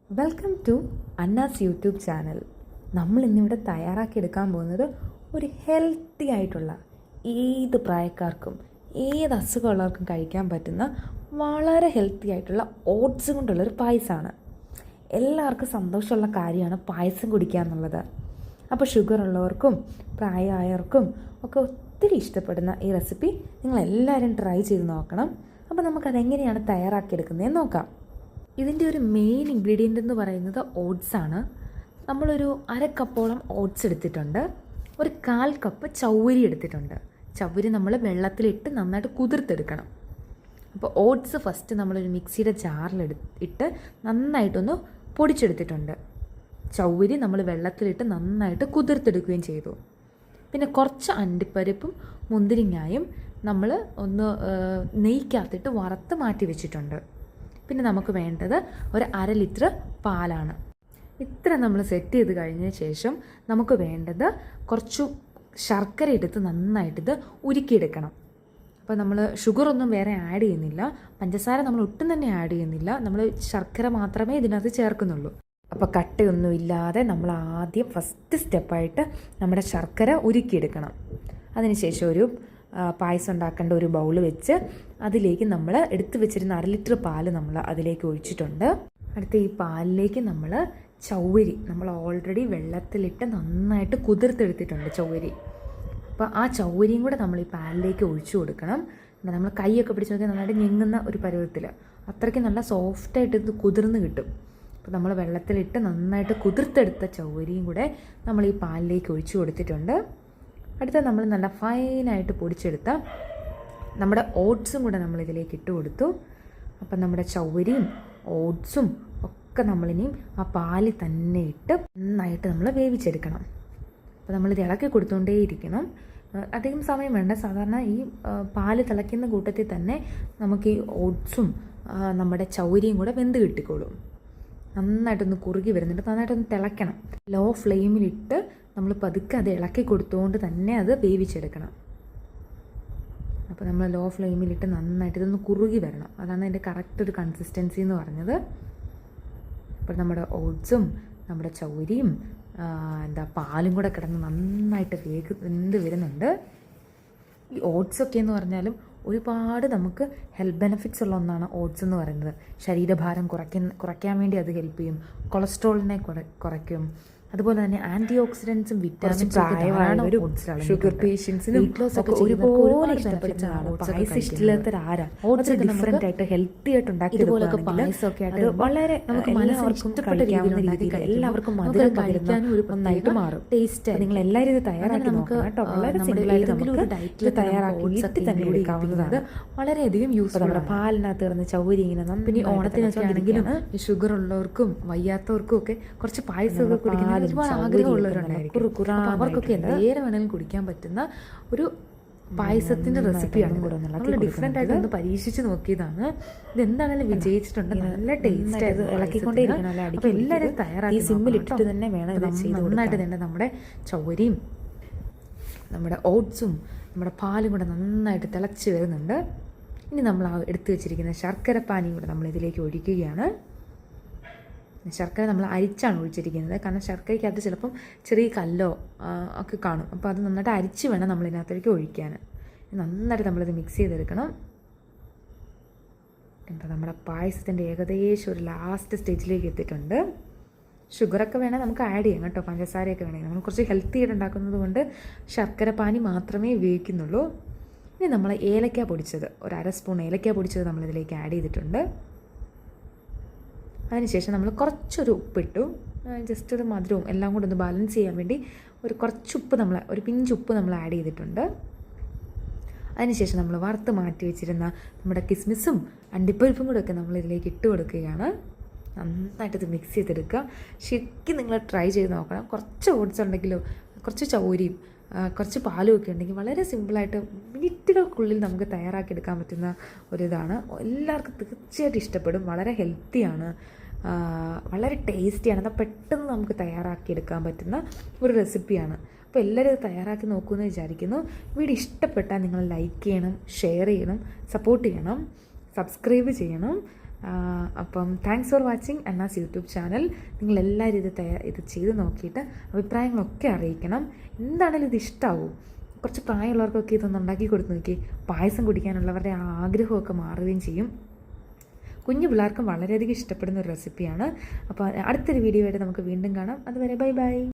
Welcome to Anna's YouTube channel. നമ്മൾ ഇന്നിവിടെ തയ്യാറാക്കിയെടുക്കാൻ പോകുന്നത് ഒരു ഹെൽത്തി ആയിട്ടുള്ള ഏത് പ്രായക്കാർക്കും ഏത് അസുഖമുള്ളവർക്കും കഴിക്കാൻ പറ്റുന്ന വളരെ ഹെൽത്തി ആയിട്ടുള്ള ഓട്സ് കൊണ്ടുള്ളൊരു പായസമാണ്. എല്ലാവർക്കും സന്തോഷമുള്ള കാര്യമാണ് പായസം കുടിക്കുക എന്നുള്ളത്. അപ്പോൾ ഷുഗർ ഉള്ളവർക്കും പ്രായമായവർക്കും ഒക്കെ ഒത്തിരി ഇഷ്ടപ്പെടുന്ന ഈ റെസിപ്പി നിങ്ങളെല്ലാവരും ട്രൈ ചെയ്ത് നോക്കണം. അപ്പോൾ നമുക്കതെങ്ങനെയാണ് തയ്യാറാക്കിയെടുക്കുന്നതെന്ന് നോക്കാം. ഇതിൻ്റെ ഒരു മെയിൻ ഇൻഗ്രീഡിയൻ്റ് എന്ന് പറയുന്നത് ഓട്സാണ്. നമ്മളൊരു 1/2 കപ്പോളം ഓട്സ് എടുത്തിട്ടുണ്ട്. ഒരു 1/4 കപ്പ് ചൗവരി എടുത്തിട്ടുണ്ട്. ചൗവരി നമ്മൾ വെള്ളത്തിലിട്ട് നന്നായിട്ട് കുതിർത്തെടുക്കണം. അപ്പോൾ ഓട്സ് ഫസ്റ്റ് നമ്മളൊരു മിക്സിയുടെ ജാറിലിട്ട് നന്നായിട്ടൊന്ന് പൊടിച്ചെടുത്തിട്ടുണ്ട്. ചൗവരി നമ്മൾ വെള്ളത്തിലിട്ട് നന്നായിട്ട് കുതിർത്തെടുക്കുകയും ചെയ്തു. പിന്നെ കുറച്ച് അണ്ടിപ്പരിപ്പും മുന്തിരിങ്ങായും നമ്മൾ ഒന്ന് നെയ്ക്കകത്തിട്ട് വറുത്ത് മാറ്റി വെച്ചിട്ടുണ്ട്. പിന്നെ നമുക്ക് വേണ്ടത് ഒരു 1/2 ലിറ്റർ പാലാണ്. ഇത്ര നമ്മൾ സെറ്റ് ചെയ്ത് കഴിഞ്ഞ ശേഷം നമുക്ക് വേണ്ടത് കുറച്ച് ശർക്കര എടുത്ത് നന്നായിട്ടിത് ഉരുക്കിയെടുക്കണം. അപ്പോൾ നമ്മൾ ഷുഗറൊന്നും വേറെ ആഡ് ചെയ്യുന്നില്ല, പഞ്ചസാര നമ്മൾ ഒട്ടും തന്നെ ആഡ് ചെയ്യുന്നില്ല. നമ്മൾ ശർക്കര മാത്രമേ ഇതിനകത്ത് ചേർക്കുന്നുള്ളൂ. അപ്പോൾ കട്ടയൊന്നും ഇല്ലാതെ നമ്മൾ ആദ്യം ഫസ്റ്റ് സ്റ്റെപ്പായിട്ട് നമ്മുടെ ശർക്കര ഉരുക്കിയെടുക്കണം. അതിനുശേഷം ഒരു പായസം ഉണ്ടാക്കേണ്ട ഒരു ബൗൾ വെച്ച് അതിലേക്ക് നമ്മൾ എടുത്തു വെച്ചിരുന്ന 1/2 ലിറ്റർ പാല് നമ്മൾ അതിലേക്ക് ഒഴിച്ചിട്ടുണ്ട്. അടുത്ത ഈ പാലിലേക്ക് നമ്മൾ ചൗവരി നമ്മൾ ഓൾറെഡി വെള്ളത്തിലിട്ട് നന്നായിട്ട് കുതിർത്തെടുത്തിട്ടുണ്ട് ചൗവരി. അപ്പോൾ ആ ചൗവരിയും കൂടെ നമ്മൾ ഈ പാലിലേക്ക് ഒഴിച്ചു കൊടുക്കണം. നമ്മൾ കൈയൊക്കെ പിടിച്ച് നോക്കിയാൽ നന്നായിട്ട് ഞെങ്ങുന്ന ഒരു പരുവത്തിൽ അത്രയ്ക്ക് നല്ല സോഫ്റ്റായിട്ട് ഇത് കുതിർന്ന് കിട്ടും. അപ്പോൾ നമ്മൾ വെള്ളത്തിലിട്ട് നന്നായിട്ട് കുതിർത്തെടുത്ത ചൗവരിയും കൂടെ നമ്മൾ ഈ പാലിലേക്ക് ഒഴിച്ചു കൊടുത്തിട്ടുണ്ട്. അടുത്ത നമ്മൾ നല്ല ഫൈനായിട്ട് പൊടിച്ചെടുത്ത നമ്മുടെ ഓട്സും കൂടെ നമ്മൾ ഇതിലേക്ക് ഇട്ട് കൊടുത്തു. അപ്പം നമ്മുടെ ചൗവരിയും ഓട്സും ഒക്കെ നമ്മളിനിയും ആ പാലിൽ തന്നെ ഇട്ട് നന്നായിട്ട് നമ്മൾ വേവിച്ചെടുക്കണം. അപ്പോൾ നമ്മളിത് ഇളക്കി കൊടുത്തുകൊണ്ടേയിരിക്കണം. അധികം സമയം വേണ്ട. സാധാരണ ഈ പാല് തിളയ്ക്കുന്ന കൂട്ടത്തിൽ തന്നെ നമുക്ക് ഈ ഓട്സും നമ്മുടെ ചൗവരിയും കൂടെ വെന്ത് കിട്ടിക്കോളും. നന്നായിട്ടൊന്ന് കുറുകി വരുന്നുണ്ട്, നന്നായിട്ടൊന്ന് തിളയ്ക്കണം. ലോ ഫ്ലെയിമിലിട്ട് നമ്മൾ പതുക്കെ അത് ഇളക്കി കൊടുത്തുകൊണ്ട് തന്നെ അത് വേവിച്ചെടുക്കണം. അപ്പോൾ നമ്മൾ ലോ ഫ്ലെയിമിലിട്ട് നന്നായിട്ട് ഇതൊന്ന് കുറുകി വരണം. അതാണ് അതിൻ്റെ കറക്റ്റ് ഒരു കൺസിസ്റ്റൻസി എന്ന് പറഞ്ഞത്. അപ്പോൾ നമ്മുടെ ഓട്സും നമ്മുടെ ചൗരിയും പാലും കൂടെ കിടന്ന് നന്നായിട്ട് വെന്ത് വരുന്നുണ്ട്. ഈ ഓട്സൊക്കെ എന്ന് പറഞ്ഞാലും ഒരുപാട് നമുക്ക് ഹെൽത്ത് ബെനിഫിറ്റ്സ് ഉള്ള ഒന്നാണ് ഓട്സ് എന്ന് പറയുന്നത്. ശരീരഭാരം കുറയ്ക്കാൻ വേണ്ടി അത് ഹെൽപ്പ് ചെയ്യും. കൊളസ്ട്രോളിനെ കുറയ്ക്കും. അതുപോലെ തന്നെ ആൻറ്റി ഓക്സിഡൻസും വിറ്റാമിൻസും ഷുഗർ പേഷ്യൻസിനും ഒരുപോലെ ഇഷ്ടപ്പെടുന്നതാണ്. പായസം ഇഷ്ടമില്ലാത്തവരാരാ ഓട്സ് ഡിഫറെൻ്റ് ആയിട്ട് ഹെൽത്തി ആയിട്ട് ഉണ്ടാക്കിയതുപോലൊക്കെ പായസമൊക്കെ ആയിട്ട് വളരെ നമുക്ക് എല്ലാവർക്കും കഴിക്കാവുന്ന രീതിയിൽ എല്ലാവർക്കും മധുരം കഴിക്കാനും ഒരു നന്നായിട്ട് മാറും ടേസ്റ്റ്. നിങ്ങൾ എല്ലാവരും ഇത് തയ്യാറാക്കി നമുക്ക് കേട്ടോ. വളരെ സിമ്പിളായിട്ട് നമുക്ക് ഡയറ്റിൽ തയ്യാറാക്കി തന്നെ എടുക്കാവുന്നതാണ്. വളരെയധികം യൂസ് നമ്മുടെ പാലിനകത്ത് കിടന്ന് ചൗരി ഇങ്ങനെ. പിന്നെ ഓണത്തിനൊക്കെ ആണെങ്കിലും ഷുഗർ ഉള്ളവർക്കും വയ്യാത്തവർക്കും ഒക്കെ കുറച്ച് പായസമൊക്കെ കുടിക്കുന്ന ഒരുപാട് ആഗ്രഹമുള്ളവരുണ്ടായിരിക്കും. അവർക്കൊക്കെ എന്തേരം വേണമെങ്കിലും കുടിക്കാൻ പറ്റുന്ന ഒരു പായസത്തിന്റെ റെസിപ്പിയാണ്. നമ്മൾ ഡിഫറെൻ്റ് ആയിട്ട് ഒന്ന് പരീക്ഷിച്ച് നോക്കിയതാണ്. ഇത് എന്താണെങ്കിലും വിജയിച്ചിട്ടുണ്ട്. നല്ല ടേസ്റ്റ് ആയിട്ട് ഇളക്കിക്കൊണ്ടേയിരിക്കണം. അപ്പോൾ എല്ലാവരും തയ്യാറാക്കി സിമ്മിലിട്ടിട്ട് തന്നെ വേണം ഇത് ചെയ്ത്. നന്നായിട്ട് തന്നെ നമ്മുടെ ചൗരിയും നമ്മുടെ ഓട്സും നമ്മുടെ പാലും കൂടെ നന്നായിട്ട് തിളച്ച് വരുന്നുണ്ട്. ഇനി നമ്മൾ എടുത്തു വെച്ചിരിക്കുന്ന ശർക്കരപ്പാനിയും കൂടെ നമ്മൾ ഇതിലേക്ക് ഒഴിക്കുകയാണ്. ശർക്കര നമ്മൾ അരിച്ചാണ് ഒഴിച്ചിരിക്കുന്നത്. കാരണം ശർക്കരയ്ക്കകത്ത് ചിലപ്പം ചെറിയ കല്ലോ ഒക്കെ കാണും. അപ്പോൾ അത് നന്നായിട്ട് അരിച്ച് വേണം നമ്മൾ ഇതിനകത്തേക്ക് ഒഴിക്കാൻ. നന്നായിട്ട് നമ്മളിത് മിക്സ് ചെയ്തെടുക്കണം. എന്താ നമ്മുടെ പായസത്തിൻ്റെ ഏകദേശം ഒരു ലാസ്റ്റ് സ്റ്റേജിലേക്ക് എത്തിയിട്ടുണ്ട്. ഷുഗറൊക്കെ വേണേൽ നമുക്ക് ആഡ് ചെയ്യാം കേട്ടോ, പഞ്ചസാരയൊക്കെ വേണമെങ്കിൽ. നമ്മൾ കുറച്ച് ഹെൽത്തി ആയിട്ട് ഉണ്ടാക്കുന്നത് കൊണ്ട് ശർക്കര പാനി മാത്രമേ ഉപയോഗിക്കുന്നുള്ളൂ. ഇനി നമ്മൾ ഏലക്ക പൊടിച്ചത് ഒരു 1/2 സ്പൂൺ ഏലക്ക പൊടിച്ചത് നമ്മളിതിലേക്ക് ആഡ് ചെയ്തിട്ടുണ്ട്. അതിനുശേഷം നമ്മൾ കുറച്ചൊരു ഉപ്പിട്ടു. ജസ്റ്റ് ഒരു മധുരവും എല്ലാം കൂടെ ഒന്ന് ബാലൻസ് ചെയ്യാൻ വേണ്ടി കുറച്ചുപ്പ് ഒരു പിഞ്ച് ഉപ്പ് നമ്മൾ ആഡ് ചെയ്തിട്ടുണ്ട്. അതിനുശേഷം നമ്മൾ വറുത്ത് മാറ്റി വെച്ചിരുന്ന നമ്മുടെ കിസ്മിസും അണ്ടിപ്പരിപ്പും കൂടെ ഒക്കെ നമ്മൾ ഇതിലേക്ക് ഇട്ട് കൊടുക്കുകയാണ്. നന്നായിട്ട് ഇത് മിക്സ് ചെയ്തെടുക്കുക. ശരിക്കും നിങ്ങൾ ട്രൈ ചെയ്ത് നോക്കണം. കുറച്ച് ഓട്സ് ഉണ്ടെങ്കിലോ കുറച്ച് ചൗരിയും കുറച്ച് പാലും ഒക്കെ ഉണ്ടെങ്കിൽ വളരെ സിമ്പിളായിട്ട് മിനിറ്റുകൾക്കുള്ളിൽ നമുക്ക് തയ്യാറാക്കിയെടുക്കാൻ പറ്റുന്ന ഒരിതാണ്. എല്ലാവർക്കും തീർച്ചയായിട്ടും ഇഷ്ടപ്പെടും. വളരെ ഹെൽത്തിയാണ്, വളരെ ടേസ്റ്റിയാണ്. അത് പെട്ടെന്ന് നമുക്ക് തയ്യാറാക്കിയെടുക്കാൻ പറ്റുന്ന ഒരു റെസിപ്പിയാണ്. അപ്പോൾ എല്ലാവരും ഇത് തയ്യാറാക്കി നോക്കുമെന്ന് വിചാരിക്കുന്നു. വീഡിയോ ഇഷ്ടപ്പെട്ടാൽ നിങ്ങൾ ലൈക്ക് ചെയ്യണം, ഷെയർ ചെയ്യണം, സപ്പോർട്ട് ചെയ്യണം, സബ്സ്ക്രൈബ് ചെയ്യണം. അപ്പം thanks for watching Anna's YouTube channel. നിങ്ങളെല്ലാവരും ഇത് ചെയ്ത് നോക്കിയിട്ട് അഭിപ്രായങ്ങളൊക്കെ അറിയിക്കണം. എന്താണെങ്കിലും ഇത് ഇഷ്ടമാവും. കുറച്ച് പ്രായമുള്ളവർക്കൊക്കെ ഇതൊന്ന് ഉണ്ടാക്കി കൊടുത്ത് നോക്കി, പായസം കുടിക്കാനുള്ളവരുടെ ആഗ്രഹമൊക്കെ മാറുകയും ചെയ്യും. കുഞ്ഞു പിള്ളേർക്കും വളരെയധികം ഇഷ്ടപ്പെടുന്ന ഒരു റെസിപ്പിയാണ്. അപ്പോൾ അടുത്തൊരു വീഡിയോ ആയിട്ട് നമുക്ക് വീണ്ടും കാണാം. അതുവരെ ബൈ ബൈ.